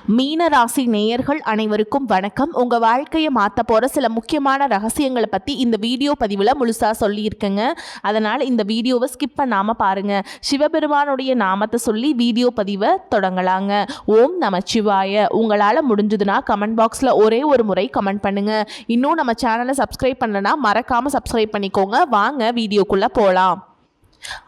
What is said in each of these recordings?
மீன ராசி நேயர்கள் அனைவருக்கும் வணக்கம். உங்க வாழ்க்கையை மாற்ற போற சில முக்கியமான ரகசியங்களை பத்தி இந்த வீடியோ பதிவில் முழுசா சொல்லியிருக்கேங்க. அதனால இந்த வீடியோவை ஸ்கிப் பண்ணாம பாருங்க. சிவபெருமானுடைய நாமத்தை சொல்லி வீடியோ பதிவை தொடங்கலாங்க. ஓம் நமச்சிவாய. உங்களால் முடிஞ்சதுன்னா கமெண்ட் பாக்ஸில் ஒரே ஒரு முறை கமெண்ட் பண்ணுங்க. இன்னும் நம்ம சேனலை சப்ஸ்கிரைப் பண்ணலன்னா மறக்காம சப்ஸ்கிரைப் பண்ணிக்கோங்க. வாங்க வீடியோக்குள்ள போகலாம்.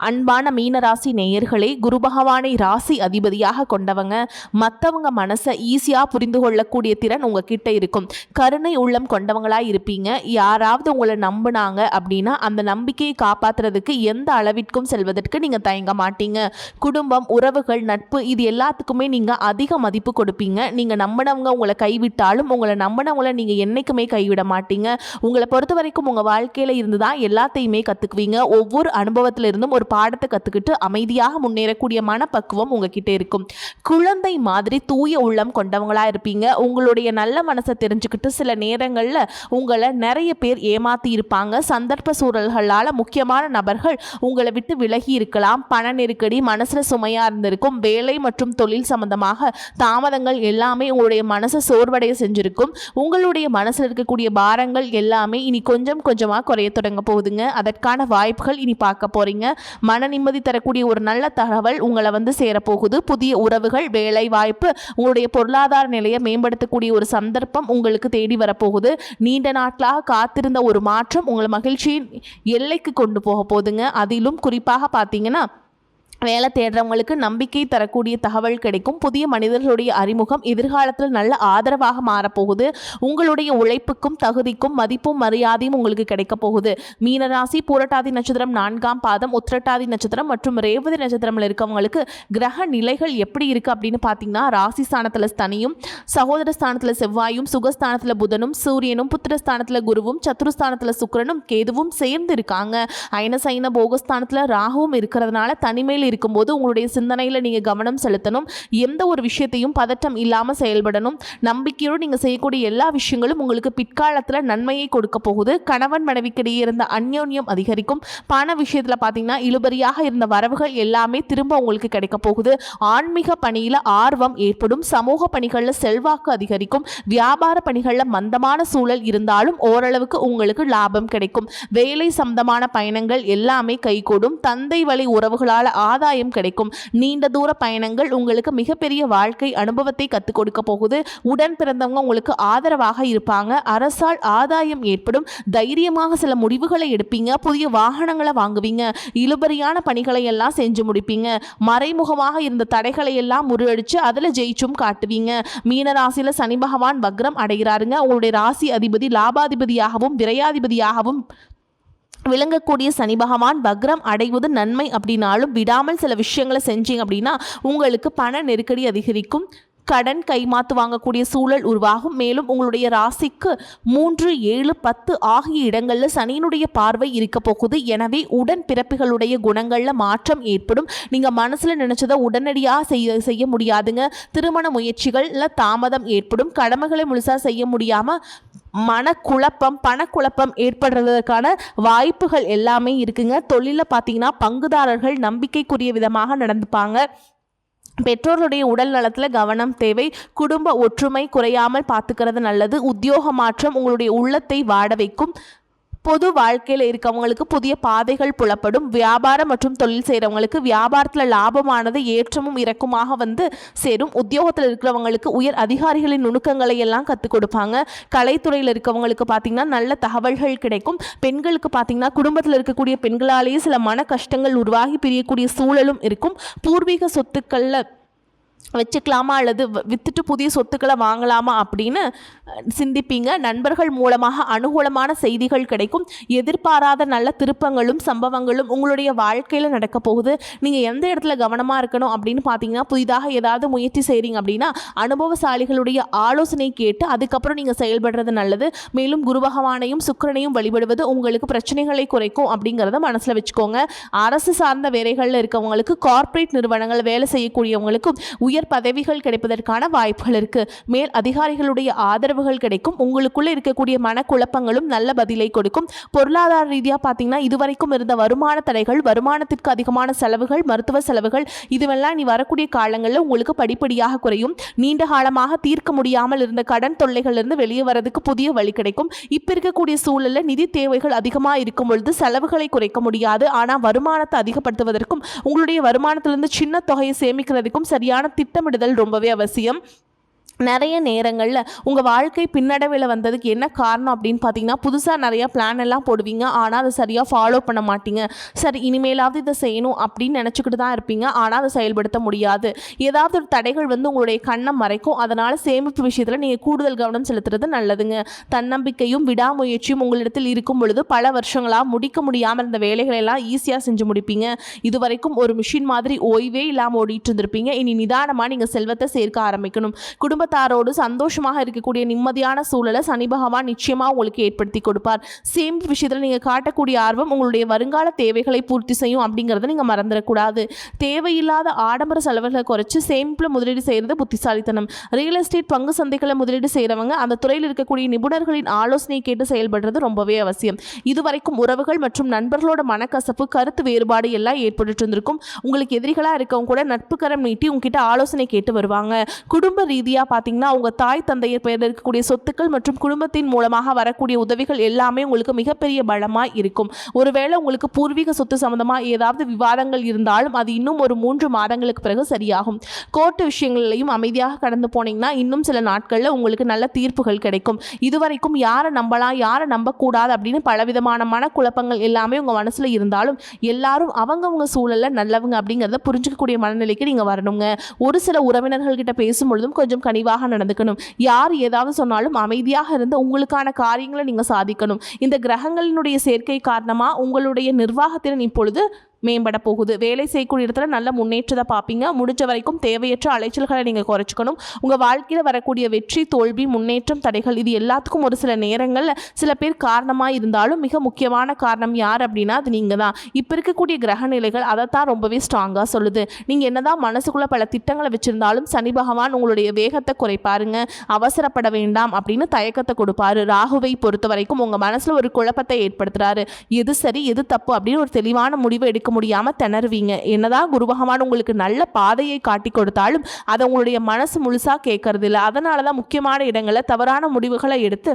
அன்பான மீனராசி நேயர்களே, குரு பகவானை ராசி அதிபதியாக கொண்டவங்க. மற்றவங்க மனசை ஈஸியாக புரிந்து கொள்ளக்கூடிய திறன் உங்ககிட்ட இருக்கும். கருணை உள்ளம் கொண்டவங்களாக இருப்பீங்க. யாராவது உங்களை நம்பினாங்க அப்படின்னா அந்த நம்பிக்கையை காப்பாற்றுறதுக்கு எந்த அளவிற்கும் செல்வதற்கு நீங்கள் தயங்க மாட்டீங்க. குடும்பம், உறவுகள், நட்பு இது எல்லாத்துக்குமே நீங்கள் அதிக மதிப்பு கொடுப்பீங்க. நீங்கள் நம்பினவங்க உங்களை கைவிட்டாலும் உங்களை நம்பினவங்களை நீங்கள் என்றைக்குமே கைவிட மாட்டீங்க. உங்களை பொறுத்த வரைக்கும் உங்கள் வாழ்க்கையில் இருந்து தான் எல்லாத்தையுமே கற்றுக்குவீங்க. ஒவ்வொரு அனுபவத்திலிருந்து ஒரு பாடத்தை கத்துக்கிட்டு அமைதியாக முன்னேறக்கூடிய மனப்பக்குவம் உங்ககிட்ட இருக்கும். குழந்தை மாதிரி தூய உள்ளம் கொண்டவங்களா இருப்பீங்க. உங்களுடைய நல்ல மனசை தெரிஞ்சுக்கிட்டு சில நேரங்களில் உங்களை நிறைய பேர் ஏமாத்தி இருப்பாங்க. சந்தர்ப்ப சூழல்களால் முக்கியமான நபர்கள் உங்களை விட்டு விலகி இருக்கலாம். பண நெருக்கடி மனசுல சுமையா இருந்திருக்கும். வேலை மற்றும் தொழில் சம்பந்தமாக தாமதங்கள் எல்லாமே உங்களுடைய மனசை சோர்வடைய செஞ்சிருக்கும். உங்களுடைய மனசில் இருக்கக்கூடிய பாரங்கள் எல்லாமே இனி கொஞ்சம் கொஞ்சமாக குறைய தொடங்க போகுதுங்க. அதற்கான வாய்ப்புகள் இனி பார்க்க போறீங்க. மன நிம்மதி தரக்கூடிய ஒரு நல்ல தகவல் உங்களை சேரப்போகுது. புதிய உறவுகள், வேலை வாய்ப்பு, உங்களுடைய பொருளாதார நிலையை மேம்படுத்தக்கூடிய ஒரு சந்தர்ப்பம் உங்களுக்கு தேடி வரப்போகுது. நீண்ட நாட்களாக காத்திருந்த ஒரு மாற்றம் உங்களை மகிழ்ச்சியின் எல்லைக்கு கொண்டு போக போகுதுங்க. அதிலும் குறிப்பாக பார்த்தீங்கன்னா வேலை தேடுறவங்களுக்கு நம்பிக்கை தரக்கூடிய தகவல் கிடைக்கும். புதிய மனிதர்களுடைய அறிமுகம் எதிர்காலத்தில் நல்ல ஆதரவாக மாறப்போகுது. உங்களுடைய உழைப்புக்கும் தகுதிக்கும் மதிப்பும் மரியாதையும் உங்களுக்கு கிடைக்க போகுது. மீனராசி பூரட்டாதி நட்சத்திரம் 4ஆம் பாதம், உத்திரட்டாதி நட்சத்திரம் மற்றும் ரேவதி நட்சத்திரத்தில் இருக்கவங்களுக்கு கிரக நிலைகள் எப்படி இருக்கு அப்படின்னு பார்த்தீங்கன்னா, ராசி ஸ்தானத்தில் சனியும், சகோதர ஸ்தானத்தில் செவ்வாயும், சுகஸ்தானத்தில் புதனும், சூரியனும், புத்திரஸ்தானத்தில் குருவும், சத்துருஸ்தானத்தில் சுக்கிரனும் கேதுவும் சேர்ந்து இருக்காங்க. அயனசைன போகஸ்தானத்தில் ராகுவும் இருக்கிறதுனால தனிமையில் இருக்கும்போது உங்களுடைய சிந்தனையில் நீங்கள் கவனம் செலுத்தணும். எந்த ஒரு விஷயத்தையும் பதட்டம் இல்லாமல் செயல்படணும். நம்பிக்கையோடு நீங்கள் செய்யக்கூடிய எல்லா விஷயங்களும் உங்களுக்கு பிற்காலத்தில் நன்மையை கொடுக்க போகுது. கணவன் மனைவிக்கிடையே இருந்த அந்யோன்யம் அதிகரிக்கும். பண விஷயத்தில் பார்த்தீங்கன்னா இழுபறியாக இருந்த வரவுகள் எல்லாமே திரும்ப உங்களுக்கு கிடைக்க போகுது. ஆன்மீக பணியில் ஆர்வம் ஏற்படும். சமூக பணிகளில் செல்வாக்கு அதிகரிக்கும். வியாபார பணிகளில் மந்தமான சூழல் இருந்தாலும் ஓரளவுக்கு உங்களுக்கு லாபம் கிடைக்கும். வேலை சம்பந்தமான பயணங்கள் எல்லாமே கைகூடும். தந்தை வழி உறவுகளால் ஆதாயம் கிடைக்கும். நீண்ட தூர பயணங்கள் உங்களுக்கு மிகப்பெரிய வாழ்க்கை அனுபவத்தை கற்றுக் கொடுக்க போகுது. உடன் பிறந்தவங்க உங்களுக்கு ஆதரவாக இருப்பாங்க. அரசால் ஆதாயம் ஏற்படும். தைரியமாக சில முடிவுகளை எடுப்பீங்க. புதிய வாகனங்களை வாங்குவீங்க. இழுபறியான பணிகளை எல்லாம் செஞ்சு முடிப்பீங்க. மறைமுகமாக இருந்த தடைகளை எல்லாம் முறியடிச்சு அதில் ஜெயிச்சும் காட்டுவீங்க. மீனராசியில் சனி பகவான் வக்ரம் அடைகிறாருங்க. உங்களுடைய ராசி அதிபதி லாபாதிபதியாகவும் விரையாதிபதியாகவும் விளங்கக்கூடிய சனி பகவான் வக்ரம் அடைவது நன்மை அப்படின்னாலும் விடாமல் சில விஷயங்களை செஞ்சீங்க அப்படின்னா உங்களுக்கு பண நெருக்கடி அதிகரிக்கும். கடன் கைமாத்து வாங்கக்கூடிய சூழல் உருவாகும். மேலும் உங்களுடைய ராசிக்கு 3, 7, 10 ஆகிய இடங்களில் சனியினுடைய பார்வை இருக்க போகுது. எனவே உடன் பிறப்புகளுடைய குணங்களில் மாற்றம் ஏற்படும். நீங்கள் மனசில் நினைச்சதை உடனடியாக செய்ய முடியாதுங்க. திருமண முயற்சிகளில் தாமதம் ஏற்படும். கடமைகளை முழுசாக செய்ய முடியாமல் மனக்குழப்பம், பணக்குழப்பம் ஏற்படுறதுக்கான வாய்ப்புகள் எல்லாமே இருக்குங்க. தொழிலில் பார்த்தீங்கன்னா பங்குதாரர்கள் நம்பிக்கைக்குரிய விதமாக நடந்துப்பாங்க. பெற்றோருடைய உடல் நலத்தில் கவனம் தேவை. குடும்ப ஒற்றுமை குறையாமல் பார்த்துக்கிறது நல்லது. உத்தியோக மாற்றம் உங்களுடைய உள்ளத்தை வாட வைக்கும். பொது வாழ்க்கையில் இருக்கவங்களுக்கு புதிய பாதைகள் புலப்படும். வியாபாரம் மற்றும் தொழில் செய்கிறவங்களுக்கு வியாபாரத்தில் லாபமானது ஏற்றமும் இறக்குமாக சேரும். உத்தியோகத்தில் இருக்கிறவங்களுக்கு உயர் அதிகாரிகளின் நுணுக்கங்களை எல்லாம் கற்றுக் கொடுப்பாங்க. கலைத்துறையில் இருக்கவங்களுக்கு பார்த்திங்கன்னா நல்ல தகவல்கள் கிடைக்கும். பெண்களுக்கு பார்த்திங்கன்னா குடும்பத்தில் இருக்கக்கூடிய பெண்களாலேயே சில மன கஷ்டங்கள் உருவாகி பிரியக்கூடிய சூழலும் இருக்கும். பூர்வீக சொத்துக்களில் வச்சுக்கலாமா அல்லது வித்துட்டு புதிய சொத்துக்களை வாங்கலாமா அப்படின்னு சிந்திப்பீங்க. நண்பர்கள் மூலமாக அனுகூலமான செய்திகள் கிடைக்கும். எதிர்பாராத நல்ல திருப்பங்களும் சம்பவங்களும் உங்களுடைய வாழ்க்கையில் நடக்க போகுது. நீங்கள் எந்த இடத்துல கவனமாக இருக்கணும் அப்படின்னு பார்த்தீங்கன்னா, புதிதாக ஏதாவது முயற்சி செய்கிறீங்க அப்படின்னா அனுபவசாலிகளுடைய ஆலோசனை கேட்டு அதுக்கப்புறம் நீங்கள் செயல்படுறது நல்லது. மேலும் குரு பகவானையும் சுக்கிரனையும் வழிபடுவது உங்களுக்கு பிரச்சனைகளை குறைக்கும் அப்படிங்கிறத மனசில் வச்சுக்கோங்க. அரசு சார்ந்த வேலைகளில் இருக்கவங்களுக்கு, கார்ப்பரேட் நிறுவனங்கள் வேலை செய்யக்கூடியவங்களுக்கும் உயர் பதவிகள் கிடைப்பதற்கான வாய்ப்புகள் இருக்கு. மேல் அதிகாரிகளுடைய ஆதரவுகள் கிடைக்கும். உங்களுக்குள்ள இருக்கக்கூடிய மனக்குழப்பங்களும் நல்ல பதிலை கொடுக்கும். பொருளாதார ரீதியாக பார்த்தீங்கன்னா இதுவரைக்கும் இருந்த வருமான தடைகள், வருமானத்திற்கு அதிகமான செலவுகள், மருத்துவ செலவுகள் இதுவெல்லாம் நீ வரக்கூடிய காலங்களில் உங்களுக்கு படிப்படியாக குறையும். நீண்ட காலமாக தீர்க்க முடியாமல் இருந்த கடன் தொல்லைகளிலிருந்து வெளியே வரதுக்கு புதிய வழி கிடைக்கும். இப்போ இருக்கக்கூடிய சூழலில் நிதி தேவைகள் அதிகமாக இருக்கும் பொழுது செலவுகளை குறைக்க முடியாது. ஆனால் வருமானத்தை அதிகப்படுத்துவதற்கும் உங்களுடைய வருமானத்திலிருந்து சின்ன தொகையை சேமிக்கிறதுக்கும் சரியான திட்டமிடுதல் ரொம்பவே அவசியம். நிறைய நேரங்களில் உங்கள் வாழ்க்கை பின்னடைவில் வந்ததுக்கு என்ன காரணம் அப்படின்னு பார்த்தீங்கன்னா, புதுசாக நிறையா பிளான் எல்லாம் போடுவீங்க, ஆனால் அதை சரியாக ஃபாலோ பண்ண மாட்டீங்க. சரி இனிமேலாவது இதை செய்யணும் அப்படின்னு நினச்சிக்கிட்டு தான் இருப்பீங்க, ஆனால் அதை செயல்படுத்த முடியாது. ஏதாவது ஒரு தடைகள் வந்து உங்களுடைய கண்ணை மறைக்கும். அதனால் சேமிப்பு விஷயத்தில் நீங்கள் கூடுதல் கவனம் செலுத்துறது நல்லதுங்க. தன்னம்பிக்கையும் விடாமுயற்சியும் உங்களிடத்தில் இருக்கும் பொழுது பல வருஷங்களாக முடிக்க முடியாமல் இருந்த வேலைகளெல்லாம் ஈஸியாக செஞ்சு முடிப்பீங்க. இது வரைக்கும் ஒரு மிஷின் மாதிரி ஓய்வே இல்லாமல் ஓடிட்டு இருந்திருப்பீங்க. இனி நிதானமாக நீங்கள் செல்வத்தை சேர்க்க ஆரம்பிக்கணும். குடும்பத்தாரோடு சந்தோஷமாக இருக்கக்கூடிய நிம்மதியான சூழலை சனி பகவான் நிச்சயமாக உங்களுக்கு ஏற்படுத்தி கொடுப்பார். சேமிப்பு விஷயத்தில் நீங்கள் காட்டக்கூடிய ஆர்வம் உங்களுடைய வருங்கால தேவைகளை பூர்த்தி செய்யும் அப்படிங்கிறத நீங்கள் மறந்துடக்கூடாது. தேவையில்லாத ஆடம்பர செலவுகளை குறைச்சி சேமிப்பில் முதலீடு செய்கிறது புத்திசாலித்தனம். ரியல் எஸ்டேட் பங்கு சந்தைகளை முதலீடு செய்கிறவங்க அந்த துறையில் இருக்கக்கூடிய நிபுணர்களின் ஆலோசனை கேட்டு செயல்படுறது ரொம்பவே அவசியம். இதுவரைக்கும் உறவுகள் மற்றும் நண்பர்களோட மனக்கசப்பு, கருத்து வேறுபாடு எல்லாம் ஏற்பட்டு இருந்திருக்கும். உங்களுக்கு எதிரிகளாக இருக்கவங்க கூட நட்பு கரம் நீட்டி உங்ககிட்ட ஆலோசனை கேட்டு வருவாங்க. குடும்ப ரீதியாக பார்த்தீங்கன்னா உங்கள் தாய் தந்தையர் பெயரில் இருக்கக்கூடிய சொத்துக்கள் மற்றும் குடும்பத்தின் மூலமாக வரக்கூடிய உதவிகள் எல்லாமே உங்களுக்கு மிகப்பெரிய பலமாக இருக்கும். ஒருவேளை உங்களுக்கு பூர்வீக சொத்து சம்பந்தமாக ஏதாவது விவாதங்கள் இருந்தாலும் அது இன்னும் ஒரு 3 மாதங்களுக்கு பிறகு சரியாகும். கோர்ட்டு விஷயங்களையும் அமைதியாக கடந்து போனீங்கன்னா இன்னும் சில நாட்களில் உங்களுக்கு நல்ல தீர்ப்புகள் கிடைக்கும். இதுவரைக்கும் யாரை நம்பலாம் யாரை நம்பக்கூடாது அப்படின்னு பலவிதமான மனக்குழப்பங்கள் எல்லாமே உங்கள் மனசில் இருந்தாலும் எல்லாரும் அவங்கவுங்க சூழலில் நல்லவங்க அப்படிங்கிறத புரிஞ்சிக்கக்கூடிய மனநிலைக்கு நீங்கள் வரணுங்க. ஒரு சில உறவினர்கள்கிட்ட பேசும்பொழுதும் கொஞ்சம் கனிவாக நடந்துக்கணும். யார் ஏதாவது சொன்னாலும் அமைதியாக இருந்து உங்களுக்கான காரியங்களை நீங்க சாதிக்கணும். இந்த கிரகங்களினுடைய சேர்க்கை காரணமா உங்களுடைய நிர்வாகத்திறன் இப்பொழுது மேம்பட போகுது. வேலை செய்யக்கூடிய இடத்துல நல்ல முன்னேற்றத்தை பார்ப்பீங்க. முடிஞ்ச வரைக்கும் தேவையற்ற அலைச்சல்களை நீங்கள் குறைச்சிக்கணும். உங்கள் வாழ்க்கையில் வரக்கூடிய வெற்றி, தோல்வி, முன்னேற்றம், தடைகள் இது எல்லாத்துக்கும் ஒரு சில நேரங்களில் சில பேர் காரணமாக இருந்தாலும் மிக முக்கியமான காரணம் யார் அப்படின்னா அது நீங்கள் தான். இப்போ இருக்கக்கூடிய கிரக நிலைகள் அதைத்தான் ரொம்பவே ஸ்ட்ராங்காக சொல்லுது. நீங்கள் என்னதான் மனசுக்குள்ளே பல திட்டங்களை வச்சுருந்தாலும் சனி பகவான் உங்களுடைய வேகத்தை குறைப்பாருங்க. அவசரப்பட வேண்டாம் அப்படின்னு தயக்கத்தை கொடுப்பாரு. ராகுவை பொறுத்த வரைக்கும் உங்கள் மனசில் ஒரு குழப்பத்தை ஏற்படுத்துகிறாரு. எது சரி எது தப்பு அப்படின்னு ஒரு தெளிவான முடிவை எடுக்க முடியாம திணறுவீங்க. என்னதான் குரு பகவான் உங்களுக்கு நல்ல பாதையை காட்டி கொடுத்தாலும் அதை உங்களுடைய மனசு முழுசா கேட்கறது இல்லை. அதனாலதான் முக்கியமான இடங்களை தவறான முடிவுகளை எடுத்து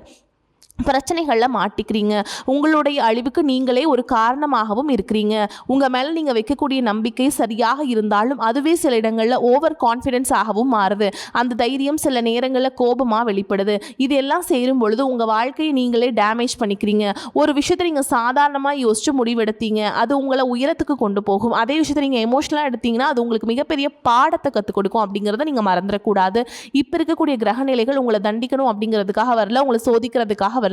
பிரச்சனைகளில் மாட்டிக்கிறீங்க. உங்களுடைய அழிவுக்கு நீங்களே ஒரு காரணமாகவும் இருக்கிறீங்க. உங்கள் மேலே நீங்கள் வைக்கக்கூடிய நம்பிக்கை சரியாக இருந்தாலும் அதுவே சில இடங்களில் ஓவர் கான்ஃபிடென்ஸ் ஆகவும் மாறுது. அந்த தைரியம் சில நேரங்களில் கோபமாக வெளிப்படுது. இதெல்லாம் சேரும் பொழுது உங்கள் வாழ்க்கையை நீங்களே டேமேஜ் பண்ணிக்கிறீங்க. ஒரு விஷயத்தை நீங்கள் சாதாரணமாக யோசித்து முடிவெடுத்தீங்க, அது உங்களை உயரத்துக்கு கொண்டு போகும். அதே விஷயத்தை நீங்கள் எமோஷனலாக எடுத்தீங்கன்னா அது உங்களுக்கு மிகப்பெரிய பாடத்தை கற்றுக் கொடுக்கும் அப்படிங்கிறத நீங்கள் மறந்துடக்கூடாது. இப்போ இருக்கக்கூடிய கிரக நிலைகள் உங்களை தண்டிக்கணும் அப்படிங்கிறதுக்காக வரல, உங்களை சோதிக்கிறதுக்காக வருது.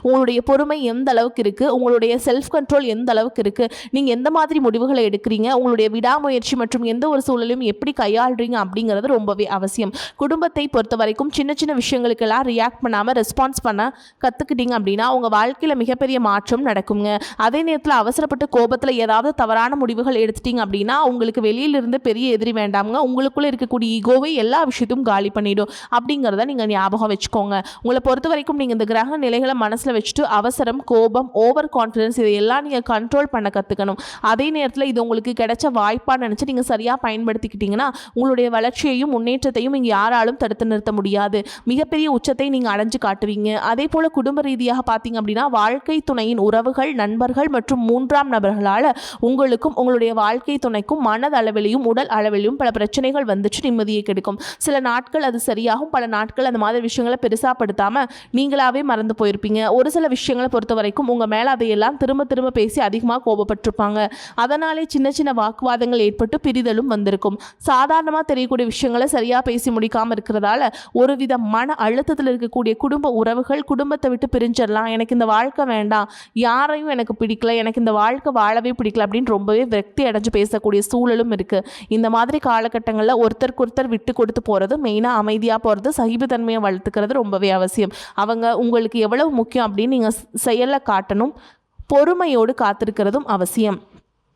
உங்களுடைய பொறுமை எந்த அளவுக்கு இருக்கு, உங்களுடைய செல்ஃப் கண்ட்ரோல் எந்த அளவுக்கு இருக்கு, நீங்க எந்த மாதிரி முடிவுகளை எடுக்கிறீங்க, உங்களுடைய விடாமுயற்சி மற்றும் எந்த ஒரு சூழலையும் எப்படி கையாளுறீங்க அப்படிங்கிறது ரொம்பவே அவசியம். குடும்பத்தை பொறுத்த வரைக்கும் சின்ன சின்ன விஷயங்களுக்கெல்லாம் ரியாக்ட் பண்ணாம ரெஸ்பான்ஸ் பண்ண கத்துக்கிட்டீங்க அப்படின்னா உங்க வாழ்க்கையில மிகப்பெரிய மாற்றம் நடக்குங்க. அதே நேரத்தில் அவசரப்பட்டு கோபத்தில் ஏதாவது தவறான முடிவுகள் எடுத்துட்டீங்க அப்படின்னா உங்களுக்கு வெளியிலிருந்து பெரிய எதிரி வேண்டாமுங்க. உங்களுக்குள்ள இருக்கக்கூடிய ஈகோவை எல்லா விஷயத்தையும் காலி பண்ணிடும் அப்படிங்கிறத நீங்க ஞாபகம் வச்சுக்கோங்க. உங்களை பொறுத்த வரைக்கும் நீங்க இந்த கிரக நிலைகளை மனசில் வச்சுட்டு அவசரம், கோபம், ஓவர் கான்ஃபிடன்ஸ் இதையெல்லாம் நீங்கள் கண்ட்ரோல் பண்ண கற்றுக்கணும். அதே நேரத்தில் இது உங்களுக்கு கிடைச்ச வாய்ப்பாக நினச்சி நீங்கள் சரியாக பயன்படுத்திக்கிட்டீங்கன்னா உங்களுடைய வளர்ச்சியையும் முன்னேற்றத்தையும் இங்கே யாராலும் தடுத்து நிறுத்த முடியாது. மிகப்பெரிய உச்சத்தை நீங்கள் அடைஞ்சு காட்டுவீங்க. அதே போல் குடும்ப ரீதியாக பார்த்தீங்க அப்படின்னா வாழ்க்கை துணையின் உறவுகள், நண்பர்கள் மற்றும் 3ஆம் நபர்களால் உங்களுக்கும் உங்களுடைய வாழ்க்கை துணைக்கும் மனதளவிலையும் உடல் அளவிலையும் பல பிரச்சனைகள் வந்துச்சு நிம்மதியை கெடுக்கும். சில நாட்கள் அது சரியாகும், பல நாட்கள் அந்த மாதிரி விஷயங்களை பெருசாக படுத்தாமல் நீங்களாவே மறந்து போயிருப்பீங்க. ஒரு சில விஷயங்களை பொறுத்த வரைக்கும் உங்க மேல அதையெல்லாம் திரும்ப திரும்ப பேசி அதிகமாக கோபப்பட்டிருப்பாங்க. அதனாலே சின்ன சின்ன வாக்குவாதங்கள் ஏற்பட்டு பிரிதலும் வந்திருக்கும். சாதாரணமாக தெரியக்கூடிய விஷயங்களை சரியா பேசி முடிக்காம இருக்கிறதால ஒருவித மன அழுத்தத்தில் இருக்கக்கூடிய குடும்ப உறவுகள் குடும்பத்தை விட்டு பிரிஞ்சிடலாம், எனக்கு இந்த வாழ்க்கை வேண்டாம், யாரையும் எனக்கு பிடிக்கல, எனக்கு இந்த வாழ்க்கை வாழவே பிடிக்கல அப்படின்னு ரொம்பவே விரக்தி அடைஞ்சு பேசக்கூடிய சூழலும் இருக்கு. இந்த மாதிரி காலகட்டங்களில் ஒருத்தருக்கு ஒருத்தர் விட்டு கொடுத்து போறது, மெயினா அமைதியா போறது, சகிப்புத்தன்மையை வளர்த்துக்கிறது ரொம்பவே அவசியம். அவங்க உங்களுக்கு எவ்வளவு முக்கியம் அப்படின்னு நீங்கள் செயலில் காட்டணும். பொறுமையோடு காத்திருக்கிறதும் அவசியம்.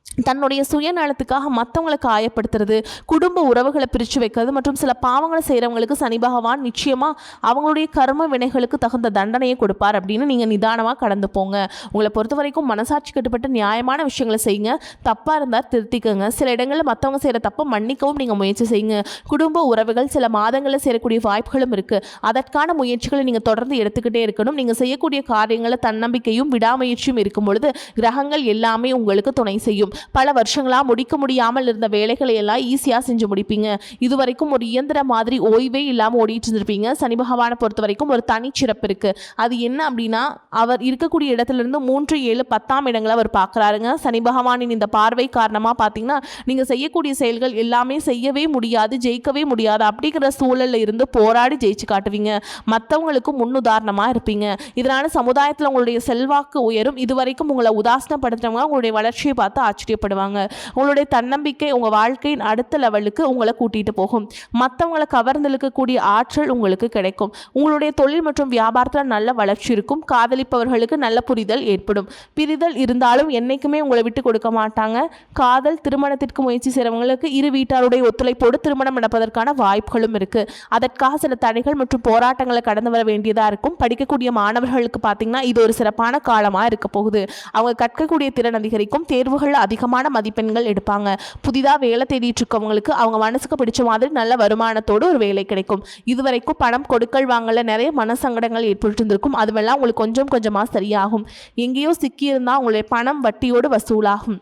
தன்னுடைய சுயநலத்துக்காக மற்றவங்களை காயப்படுத்துறது, குடும்ப உறவுகளை பிரித்து வைக்கிறது மற்றும் சில பாவங்களை செய்கிறவங்களுக்கு சனி பகவான் நிச்சயமாக அவங்களுடைய கர்ம வினைகளுக்கு தகுந்த தண்டனையை கொடுப்பார் அப்படின்னு நீங்கள் நிதானமாக கடந்து போங்க. உங்களை பொறுத்த வரைக்கும் மனசாட்சி கட்டுப்பட்ட நியாயமான விஷயங்களை செய்யுங்க. தப்பாக இருந்தால் திருத்திக்கங்க. சில இடங்களில் மற்றவங்க செய்கிற தப்பை மன்னிக்கவும் நீங்கள் முயற்சி செய்யுங்க. குடும்ப உறவுகள் சில மாதங்களில் சேரக்கூடிய வாய்ப்புகளும் இருக்குது. அதற்கான முயற்சிகளை நீங்கள் தொடர்ந்து எடுத்துக்கிட்டே இருக்கணும். நீங்கள் செய்யக்கூடிய காரியங்களில் தன்னம்பிக்கையும் விடாமுயற்சியும் இருக்கும் பொழுது கிரகங்கள் எல்லாமே உங்களுக்கு துணை செய்யும். பல வருஷங்களாக முடிக்க முடியாமல் இருந்த வேலைகளை எல்லாம் ஈஸியாக செஞ்சு முடிப்பீங்க. இதுவரைக்கும் ஒரு இயந்திர மாதிரி ஓய்வே இல்லாமல் ஓடிட்டு இருந்திருப்பீங்க. சனி பகவானை பொறுத்த வரைக்கும் ஒரு தனிச்சிறப்பு இருக்குது. அது என்ன அப்படின்னா, அவர் இருக்கக்கூடிய இடத்துலேருந்து 3, 7, 10ஆம் இடங்களை அவர் பார்க்குறாருங்க. சனி பகவானின் இந்த பார்வை காரணமாக பார்த்தீங்கன்னா நீங்கள் செய்யக்கூடிய செயல்கள் எல்லாமே செய்யவே முடியாது, ஜெயிக்கவே முடியாது அப்படிங்கிற சூழலில் இருந்து போராடி ஜெயிச்சு காட்டுவீங்க. மற்றவங்களுக்கு முன்னுதாரணமாக இருப்பீங்க. இதனால் சமுதாயத்தில் உங்களுடைய செல்வாக்கு உயரும். இதுவரைக்கும் உங்களை உதாசனப்படுத்துறவங்க உங்களுடைய வளர்ச்சியை பார்த்து ஆச்சரியப்படுவாங்க. உங்களுடைய தன்னம்பிக்கை உங்கள் வாழ்க்கையின் அடுத்த லெவலுக்கு உங்களை கூட்டிகிட்டு போகும். மற்றவங்களை கவர்ந்தெழுக்கக்கூடிய ஆற்றல் உங்களுக்கு கிடைக்கும். உங்களுடைய தொழில் மற்றும் வியாபாரத்தில் நல்ல வளர்ச்சி இருக்கும். காதலிப்பவர்களுக்கு நல்ல புரிதல் ஏற்படும். பிரிதல் இருந்தாலும் என்னைக்குமே உங்களை விட்டு கொடுக்க மாட்டாங்க. காதல் திருமணத்திற்கு முயற்சி செய்கிறவங்களுக்கு இரு வீட்டாருடைய ஒத்துழைப்போடு திருமணம் நடப்பதற்கான வாய்ப்புகளும் இருக்குது. அதற்காக சில தடைகள் மற்றும் போராட்டங்களை கடந்து வர வேண்டியதாக இருக்கும். படிக்கக்கூடிய மாணவர்களுக்கு பார்த்தீங்கன்னா இது ஒரு சிறப்பான காலமாக இருக்க போகுது. அவங்க கற்கக்கூடிய திறன் அதிகரிக்கும். தேர்வுகள் அதிகமான மதிப்பெண்கள் எடுப்பாங்க. புதிதாக வேலை தேடிட்டு இருக்கவங்களுக்கு அவங்க மனசுக்கு பிடிச்ச மாதிரி நல்ல வருமானத்தோடு ஒரு வேலை கிடைக்கும். இதுவரைக்கும் பணம் கொடுக்கல் வாங்கல நிறைய மனசங்கடங்கள் ஏற்பட்டு இருந்திருக்கும். அதுவெல்லாம் உங்களுக்கு கொஞ்சம் கொஞ்சமாக சரியாகும். எங்கேயோ சிக்கியிருந்தால் உங்களுடைய பணம் வட்டியோடு வசூலாகும்.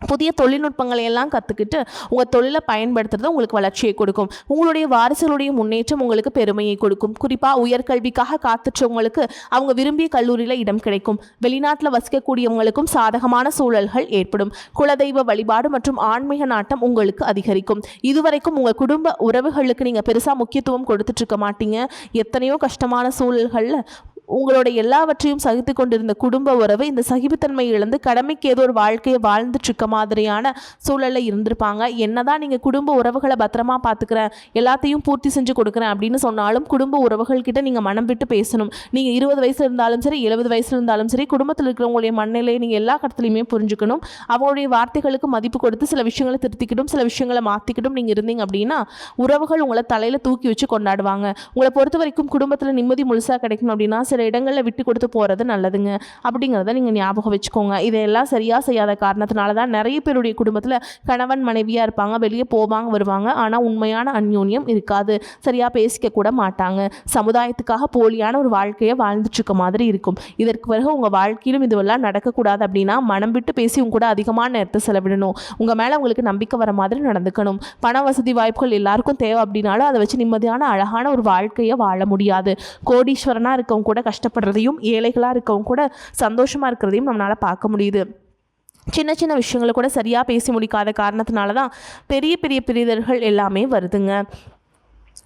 புதிய தொழில்நுட்பங்களை எல்லாம் கற்றுக்கிட்டு உங்கள் தொழிலை பயன்படுத்துறது உங்களுக்கு வளர்ச்சியை கொடுக்கும். உங்களுடைய வாரிசுகளுடைய முன்னேற்றம் உங்களுக்கு பெருமையை கொடுக்கும். குறிப்பாக உயர்கல்விக்காக காத்துற்றவங்களுக்கு அவங்க விரும்பிய கல்லூரியில் இடம் கிடைக்கும். வெளிநாட்டில் வசிக்கக்கூடியவங்களுக்கும் சாதகமான சூழல்கள் ஏற்படும். குலதெய்வ வழிபாடு மற்றும் ஆன்மீக நாட்டம் உங்களுக்கு அதிகரிக்கும். இதுவரைக்கும் உங்கள் குடும்ப உறவுகளுக்கு நீங்கள் பெருசாக முக்கியத்துவம் கொடுத்துட்ருக்க மாட்டீங்க. எத்தனையோ கஷ்டமான சூழல்களில் உங்களோட எல்லாவற்றையும் சகித்து கொண்டிருந்த குடும்ப உறவு இந்த சகிப்புத்தன்மை இழந்து கடமைக்கு ஏதோ ஒரு வாழ்க்கையை வாழ்ந்துட்டு இருக்க மாதிரியான சூழலில் இருந்திருப்பாங்க. என்னதான் நீங்கள் குடும்ப உறவுகளை பத்திரமா பார்த்துக்கிறேன், எல்லாத்தையும் பூர்த்தி செஞ்சு கொடுக்குறேன் அப்படின்னு சொன்னாலும் குடும்ப உறவுகள்கிட்ட நீங்கள் மனம் விட்டு பேசணும். நீங்கள் 20 வயசு இருந்தாலும் சரி, 70 வயசு இருந்தாலும் சரி, குடும்பத்தில் இருக்கிறவங்களுடைய மனநிலையை நீங்கள் எல்லா கட்டத்துலையுமே புரிஞ்சுக்கணும். அவங்களுடைய வார்த்தைகளுக்கு மதிப்பு கொடுத்து சில விஷயங்களை திருத்திக்கிட்டும் சில விஷயங்களை மாற்றிக்கிட்டும் நீங்கள் இருந்தீங்க அப்படின்னா உறவுகள் உங்களை தலையில் தூக்கி வச்சு கொண்டாடுவாங்க. உங்களை பொறுத்த வரைக்கும் குடும்பத்தில் நிம்மதி முழுசாக கிடைக்கணும் அப்படின்னா சில இடங்களில் விட்டு கொடுத்து போகிறது நல்லதுங்க அப்படிங்கிறத நீங்கள் ஞாபகம் வச்சுக்கோங்க. இதையெல்லாம் சரியாக செய்யாத காரணத்தினால தான் நிறைய பேருடைய குடும்பத்தில் கணவன் மனைவியாக இருப்பாங்க, வெளியே போவாங்க வருவாங்க, ஆனால் உண்மையான அந்யோன்யம் இருக்காது. சரியாக பேசிக்க கூட மாட்டாங்க. சமுதாயத்துக்காக போலியான ஒரு வாழ்க்கையை வாழ்ந்துட்டு இருக்க மாதிரி இருக்கும். இதற்கு பிறகு உங்கள் வாழ்க்கையிலும் இதுவெல்லாம் நடக்கக்கூடாது அப்படின்னா மனம் விட்டு பேசி உங்க கூட அதிகமான நேரத்தை செலவிடணும். உங்கள் மேலே உங்களுக்கு நம்பிக்கை வர மாதிரி நடந்துக்கணும். பண வசதி வாய்ப்புகள் எல்லாருக்கும் தேவை அப்படின்னாலும் அதை வச்சு நிம்மதியான அழகான ஒரு வாழ்க்கையை வாழ முடியாது. கோடீஸ்வரனாக இருக்கவங்க கூட கஷ்டப்படுறதையும் ஏழைகளாக இருக்கவங்க கூட சந்தோஷமாக இருக்கிறதையும் நம்மளால் பார்க்க முடியுது. சின்ன சின்ன விஷயங்களை கூட சரியாக பேசி முடிக்காத காரணத்தினால தான் பெரிய பெரிய பிரிதல்கள் எல்லாமே வருதுங்க.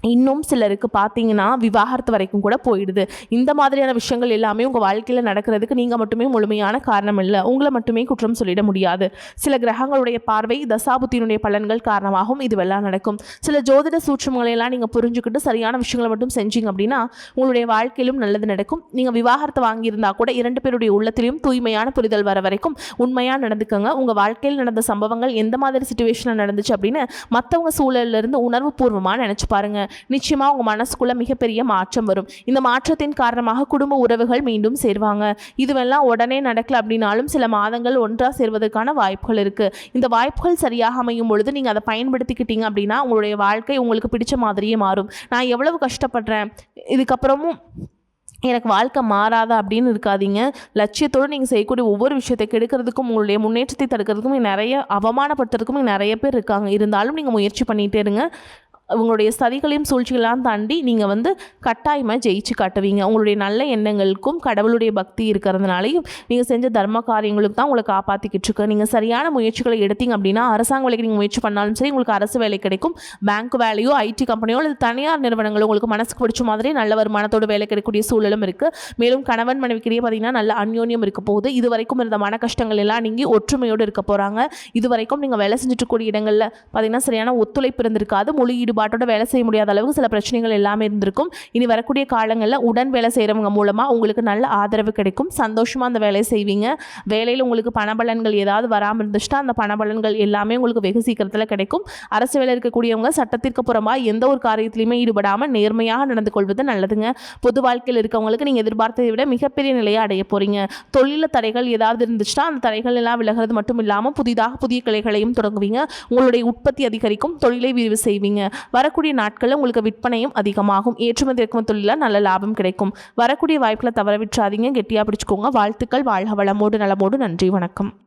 இன்னும் சிலருக்கு பார்த்தீங்கன்னா விவாகரத்து வரைக்கும் கூட போயிடுது. இந்த மாதிரியான விஷயங்கள் எல்லாமே உங்கள் வாழ்க்கையில் நடக்கிறதுக்கு நீங்கள் மட்டுமே முழுமையான காரணம் இல்லை. உங்களை மட்டுமே குற்றம் சொல்லிட முடியாது. சில கிரகங்களுடைய பார்வை தசாபுத்தியினுடைய பலன்கள் காரணமாகவும் இதுவெல்லாம் நடக்கும். சில ஜோதிட சூட்சமங்களையெல்லாம் நீங்கள் புரிஞ்சுக்கிட்டு சரியான விஷயங்களை மட்டும் செஞ்சீங்க அப்படின்னா உங்களுடைய வாழ்க்கையிலும் நல்லது நடக்கும். நீங்கள் விவாகரத்து வாங்கியிருந்தால் கூட 2 பேருடைய உள்ளத்திலையும் தூய்மையான புரிதல் வர வரைக்கும் உண்மையாக நடந்துக்கங்க. உங்கள் வாழ்க்கையில் நடந்த சம்பவங்கள் எந்த மாதிரி சிச்சுவேஷனில் நடந்துச்சு அப்படின்னு மற்றவங்க சூழலிருந்து உணர்வு பூர்வமாக நினச்சி பாருங்கள். நிச்சயமாக உங்கள் மனசுக்குள்ள மிகப்பெரிய மாற்றம் வரும். இந்த மாற்றத்தின் காரணமாக குடும்ப உறவுகள் மீண்டும் சேர்வாங்க. இதுவெல்லாம் உடனே நடக்கல அப்படின்னாலும் சில மாதங்கள் ஒன்றாக சேர்வதற்கான வாய்ப்புகள் இருக்குது. இந்த வாய்ப்புகள் சரியாக அமையும் பொழுது நீங்கள் அதை பயன்படுத்திக்கிட்டீங்க அப்படின்னா உங்களுடைய வாழ்க்கை உங்களுக்கு பிடிச்ச மாதிரியே மாறும். நான் எவ்வளவு கஷ்டப்படுறேன், இதுக்கப்புறமும் எனக்கு வாழ்க்கை மாறாதா அப்படின்னு இருக்காதீங்க. லட்சியத்தோடு நீங்கள் செய்யக்கூடிய ஒவ்வொரு விஷயத்தை கெடுக்கிறதுக்கும் உங்களுடைய முன்னேற்றத்தை தடுக்கிறதுக்கும் நிறைய அவமானப்படுத்துறதுக்கும் நிறைய பேர் இருக்காங்க. இருந்தாலும் நீங்கள் முயற்சி பண்ணிகிட்டே இருங்க. உங்களுடைய சதிகளையும் சூழ்ச்சிகளாம் தாண்டி நீங்கள் கட்டாயமாக ஜெயிச்சு காட்டுவீங்க. உங்களுடைய நல்ல எண்ணங்களுக்கும் கடவுளுடைய பக்தி இருக்கிறதுனாலையும் நீங்கள் செஞ்ச தர்ம காரியங்களுக்கு தான் உங்களை காப்பாற்றிக்கிட்டு இருக்கு. நீங்கள் சரியான முயற்சிகளை எடுத்தீங்க அப்படின்னா அரசாங்க வேலைக்கு நீங்கள் முயற்சி பண்ணாலும் சரி, உங்களுக்கு அரசு வேலை கிடைக்கும். பேங்க் வேலையோ, ஐடி கம்பெனியோ அல்லது தனியார் நிறுவனங்களோ உங்களுக்கு மனசுக்கு பிடிச்ச மாதிரி நல்ல வருமானத்தோடு வேலை கிடைக்கக்கூடிய சூழலும் இருக்குது. மேலும் கணவன் மனைவிக்கிடையே பார்த்தீங்கன்னா நல்ல அந்யோன்யம் இருக்க போகுது. இதுவரைக்கும் இருந்த மன கஷ்டங்கள் எல்லாம் நீங்கி ஒற்றுமையோடு இருக்க போகிறாங்க. இதுவரைக்கும் நீங்கள் வேலை செஞ்சுட்டு கூடிய இடங்களில் பார்த்தீங்கன்னா சரியான ஒத்துழைப்பு இருந்திருக்காது. முழு ஈடுபாடு ஈடுபாட்டோட வேலை செய்ய முடியாத அளவுக்கு சில பிரச்சனைகள் எல்லாமே இருந்திருக்கும். இனி வரக்கூடிய காலங்களில் உடன் வேலை செய்கிறவங்க மூலமாக உங்களுக்கு நல்ல ஆதரவு கிடைக்கும். சந்தோஷமாக அந்த வேலையை செய்வீங்க. வேலையில் உங்களுக்கு பணபலன்கள் ஏதாவது வராமல் இருந்துச்சுன்னா அந்த பணபலன்கள் எல்லாமே உங்களுக்கு வெகு சீக்கிரத்தில் கிடைக்கும். அரசு வேலை இருக்கக்கூடியவங்க சட்டத்திற்கு புறமாக எந்த ஒரு காரியத்திலையுமே ஈடுபடாமல் நேர்மையாக நடந்து கொள்வது நல்லதுங்க. பொது வாழ்க்கையில் இருக்கவங்களுக்கு நீங்கள் எதிர்பார்த்ததை விட மிகப்பெரிய நிலையை அடைய போகிறீங்க. தொழில தடைகள் ஏதாவது இருந்துச்சுன்னா அந்த தடைகள் எல்லாம் விலகிறது மட்டும் இல்லாமல் புதிய கிளைகளையும் தொடங்குவீங்க. உங்களுடைய உற்பத்தி அதிகரிக்கும். தொழிலை விரிவு செய்வீங்க. வரக்கூடிய நாட்களில் உங்களுக்கு விற்பனையும் அதிகமாகும். ஏற்றுமதி இறக்குமதி தொழிலில் நல்ல லாபம் கிடைக்கும். வரக்கூடிய வாய்ப்புகளை தவற விட்டுறாதீங்க. கெட்டியாக பிடிச்சுக்கோங்க. வாழ்த்துக்கள். வாழ்க வளமோடு நலமோடு. நன்றி. வணக்கம்.